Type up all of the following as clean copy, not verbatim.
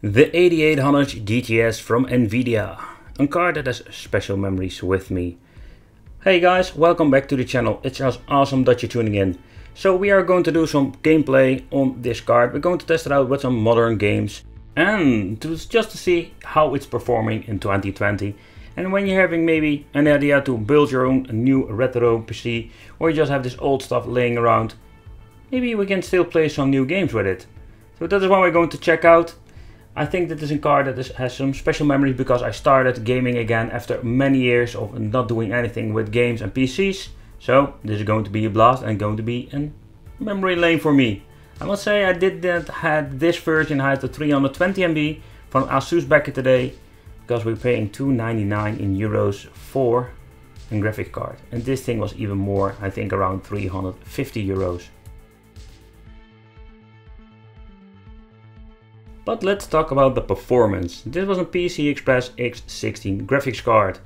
The 8800 GTS from Nvidia, a card that has special memories with me. Hey guys, welcome back to the channel. It's just awesome that you're tuning in. So we are going to do some gameplay on this card. We're going to test it out with some modern games and just to see how it's performing in 2020. And when you're having maybe an idea to build your own new retro PC, or you just have this old stuff laying around, maybe we can still play some new games with it. So that is what we're going to check out. I think that this is a card that has some special memories because I started gaming again after many years of not doing anything with games and PCs. So this is going to be a blast and going to be a memory lane for me. I must say I had this version, I had the 320 MB from Asus back in the day, because we're paying €299 in euros for a graphic card. And this thing was even more, I think around 350 euros. But let's talk about the performance. This was a PC Express X16 graphics card.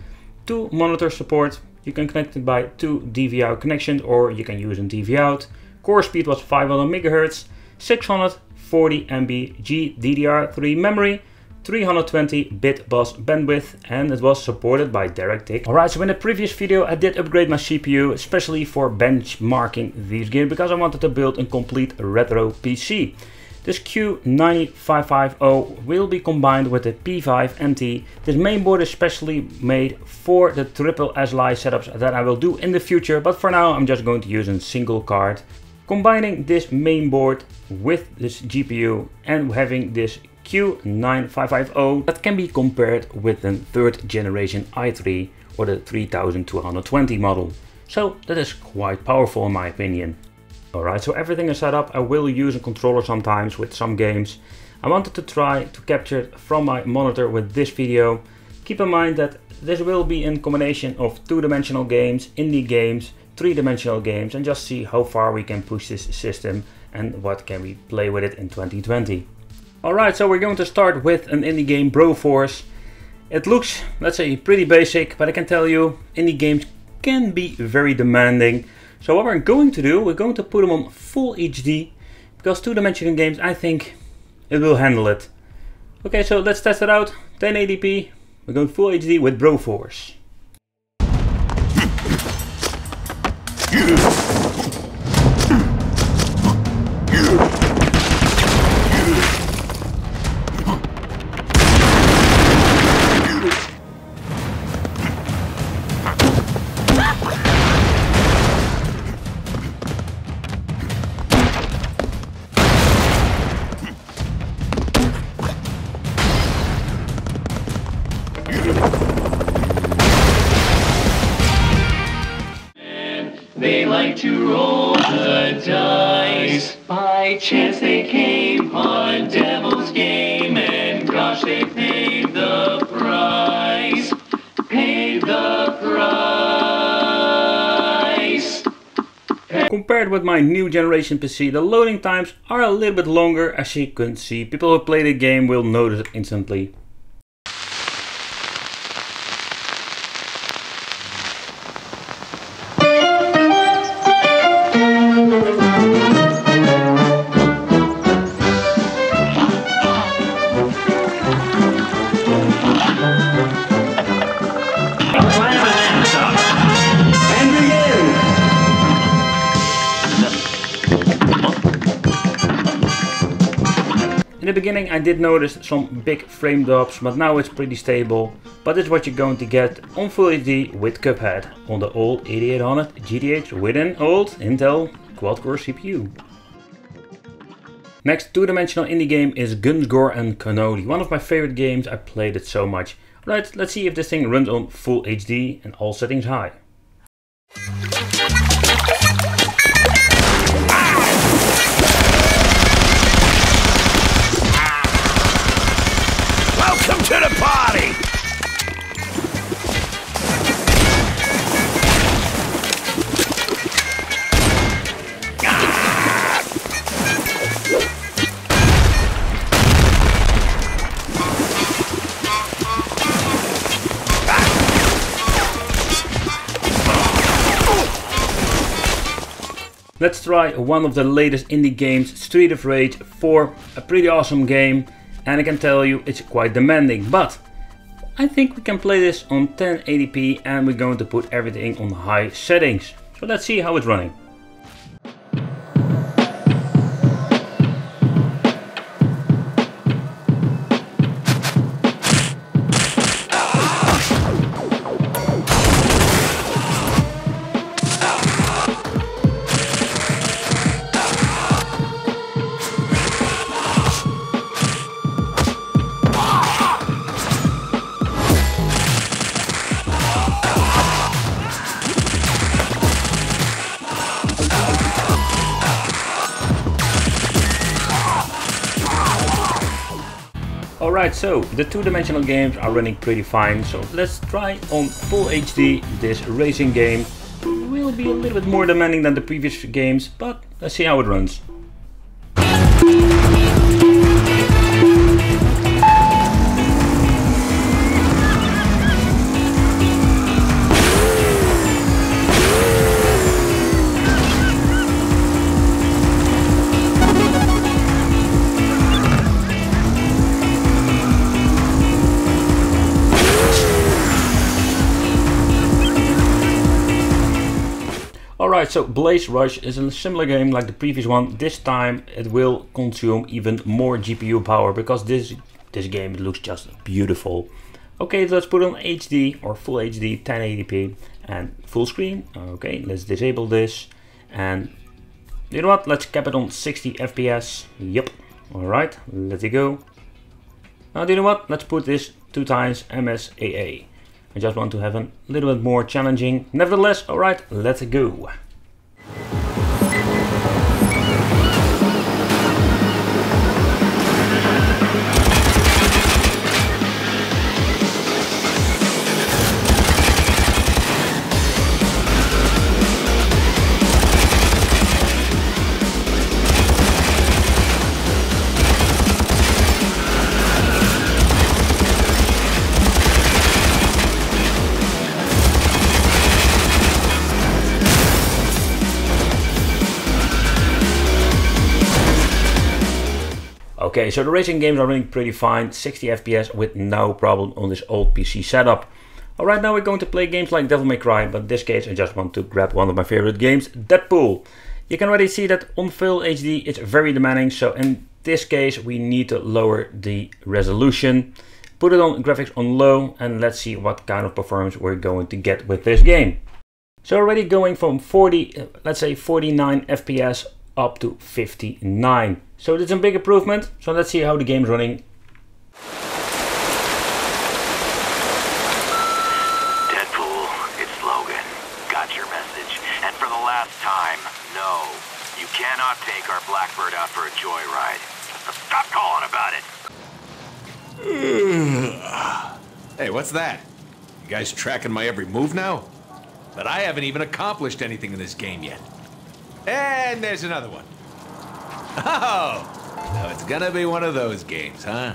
2 monitor support. You can connect it by 2 DVI connections or you can use a DVI out. Core speed was 500 MHz, 640 MB GDDR3 memory, 320-bit bus bandwidth, and it was supported by DirectX. Alright, so in the previous video I did upgrade my CPU, especially for benchmarking these games, because I wanted to build a complete retro PC. This Q9550 will be combined with the P5 NT. This mainboard is specially made for the triple SLI setups that I will do in the future, but for now I'm just going to use a single card. Combining this mainboard with this GPU and having this Q9550 that can be compared with the 3rd generation i3 or the 3220 model. So that is quite powerful in my opinion. Alright, so everything is set up. I will use a controller sometimes with some games. I wanted to try to capture it from my monitor with this video. Keep in mind that this will be in combination of 2-dimensional games, indie games, 3-dimensional games, and just see how far we can push this system and what can we play with it in 2020. Alright, so we're going to start with an indie game, Broforce. It looks, let's say, pretty basic, but I can tell you indie games can be very demanding. So what we're going to do, we're going to put them on full HD, because 2-dimensional games, I think it will handle it. Okay, so let's test it out. 1080p, we're going full HD with Broforce. They like to roll the dice. By chance they came on Devil's Game, and gosh, they paid the price. Paid the price. Compared with my new generation PC, the loading times are a little bit longer, as you can see. People who play the game will notice it instantly. In the beginning I did notice some big frame drops, but now it's pretty stable. But this is what you're going to get on Full HD with Cuphead on the old 8800 GTX with an old Intel quad-core CPU. Next 2-dimensional indie game is Gore and Canolli. One of my favorite games, I played it so much. Right, let's see if this thing runs on Full HD and all settings high. Welcome to the party! Let's try one of the latest indie games, Street of Rage 4, a pretty awesome game. and I can tell you it's quite demanding, but I think we can play this on 1080p and we're going to put everything on high settings. So let's see how it's running. Alright, so the two-dimensional games are running pretty fine, so let's try on full HD this racing game. It will be a little bit more demanding than the previous games, but let's see how it runs. Alright, so Blaze Rush is a similar game like the previous one. This time it will consume even more GPU power because this game looks just beautiful. Okay, let's put on HD or full HD 1080p and full screen. Okay, let's disable this and you know what, let's cap it on 60 FPS. Yep, alright, let it go. Now you know what, let's put this 2 times MSAA. I just want to have a little bit more challenging. Nevertheless, alright, let's go. Okay, so the racing games are running pretty fine, 60 FPS with no problem on this old PC setup. Alright, now we're going to play games like Devil May Cry, but in this case I just want to grab one of my favorite games, Deadpool. You can already see that on full HD it's very demanding, so in this case we need to lower the resolution. Put it on graphics on low and let's see what kind of performance we're going to get with this game. So already going from 40, let's say 49 FPS up to 59. So it's a big improvement. So let's see how the game's running. Deadpool, it's Logan. Got your message. And for the last time, no. You cannot take our Blackbird out for a joyride. Stop calling about it! Hey, what's that? You guys tracking my every move now? But I haven't even accomplished anything in this game yet. And there's another one. Oh! So it's gonna be one of those games, huh?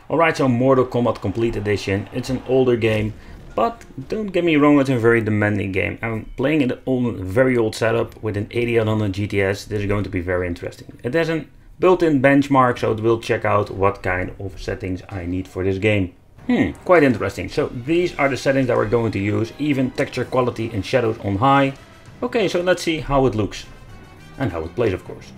Alright, so Mortal Kombat Complete Edition. It's an older game, but don't get me wrong, it's a very demanding game. I'm playing it on a very old setup with an 8800 GTS. This is going to be very interesting. It has a built-in benchmark, so it will check out what kind of settings I need for this game. Quite interesting. So these are the settings that we're going to use, even texture quality and shadows on high. Okay, so let's see how it looks and how it plays, of course.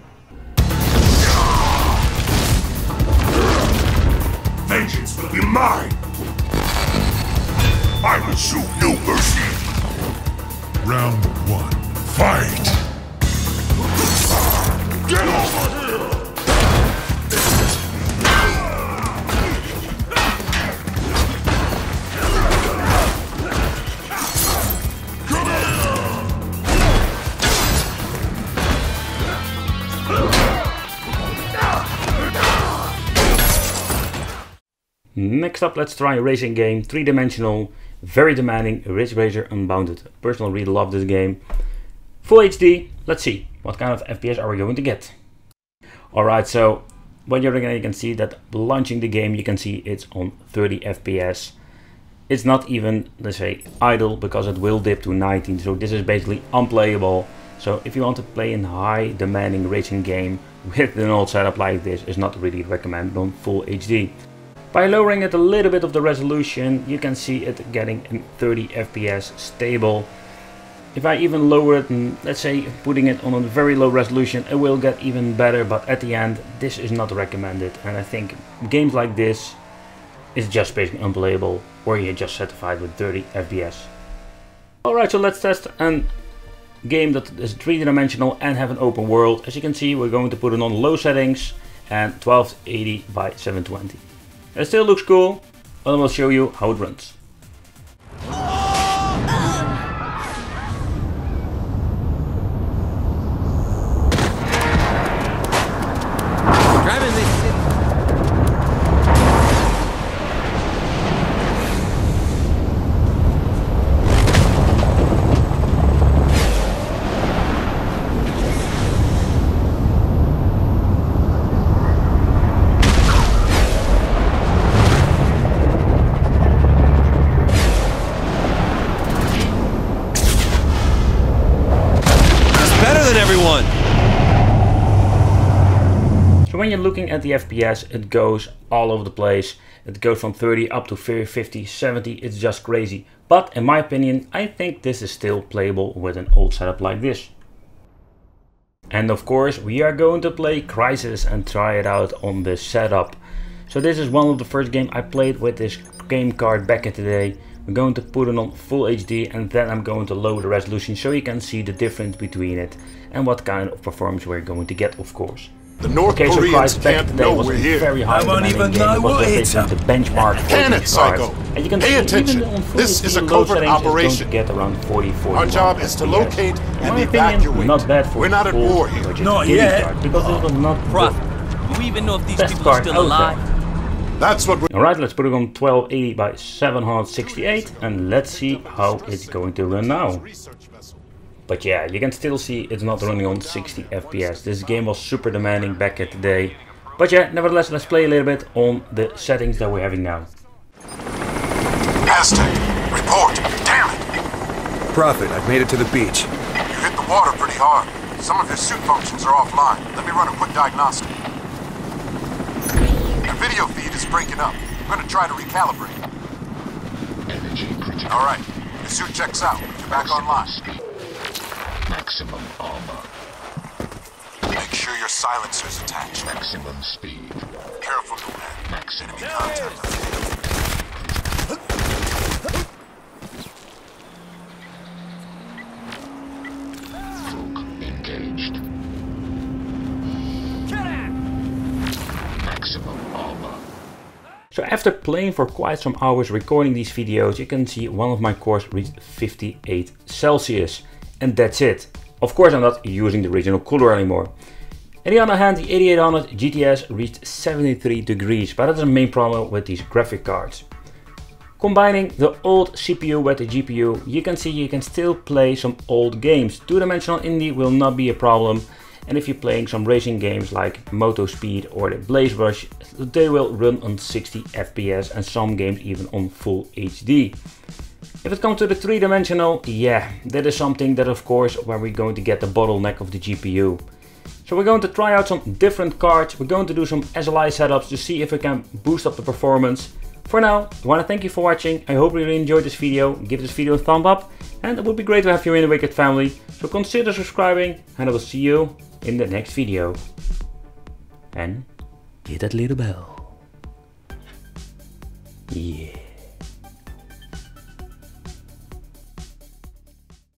Vengeance will be mine! I will show no mercy! Round 1, fight! Get over here! Next up, let's try a racing game, 3-dimensional, very demanding, Ridge Racer Unbounded. Personally, really love this game. Full HD, let's see, what kind of FPS are we going to get? Alright, so when you're looking at it, you can see that launching the game, you can see it's on 30 FPS. It's not even, let's say, idle, because it will dip to 19, so this is basically unplayable. So if you want to play a high demanding racing game with an old setup like this, is not really recommended on full HD. By lowering it a little bit of the resolution, you can see it getting in 30 FPS stable. If I even lower it and let's say putting it on a very low resolution, it will get even better, but at the end this is not recommended, and I think games like this is just basically unplayable where you're just satisfied with 30 FPS. Alright, so let's test a game that is 3D and have an open world. As you can see, we're going to put it on low settings and 1280 by 720. It still looks cool, but I will show you how it runs. So when you're looking at the FPS, it goes all over the place. It goes from 30 up to 50, 70, it's just crazy. But in my opinion, I think this is still playable with an old setup like this. And of course, we are going to play Crysis and try it out on this setup. So this is one of the first games I played with this game card back in the day. I'm going to put it on full HD and then I'm going to lower the resolution so you can see the difference between it and what kind of performance we're going to get, of course. The North Koreans can't know we're here. Very high. I won't even know what it's the benchmark for Can it, these cards. Psycho? And you can Pay see attention. even on full This HD is a low covert settings, it's operation. going to get around 40, 41 Our job is to FPS. locate In and my opinion, evacuate. not bad for We're not at full war here. budget Not gaming yet. card, because this was not Bruh, you even know if these best people are card still out alive? there. That's what we Alright, let's put it on 1280 by 768 and let's see how it's going to run now. But yeah, you can still see it's not running on 60 FPS. This game was super demanding back in the day. But yeah, nevertheless, let's play a little bit on the settings that we're having now. Aztec, report. Damn it! Prophet, I've made it to the beach. You hit the water pretty hard. Some of your suit functions are offline. Let me run a quick diagnostic. The video feed is breaking up. I'm gonna try to recalibrate. Energy critical. Alright, the suit checks out. You're back online. Maximum armor. Make sure your silencer's attached. Maximum speed. Careful, man. Maximum Enemy contact. Hook engaged. Maximum armor. So after playing for quite some hours recording these videos, you can see one of my cores reached 58 Celsius. And that's it. Of course I'm not using the original cooler anymore. On the other hand, the 8800 GTS reached 73 degrees, but that's the main problem with these graphic cards. Combining the old CPU with the GPU, you can see you can still play some old games. Two-dimensional indie will not be a problem, and if you're playing some racing games like Moto Speed or the Blaze Rush, they will run on 60 FPS and some games even on full HD. If it comes to the three-dimensional, yeah, that is something that of course where we're going to get the bottleneck of the GPU. So we're going to try out some different cards, we're going to do some SLI setups to see if we can boost up the performance. For now, I want to thank you for watching, I hope you really enjoyed this video, give this video a thumb up, and it would be great to have you in the Wicked family, so consider subscribing, and I will see you in the next video. And hit that little bell. Yeah.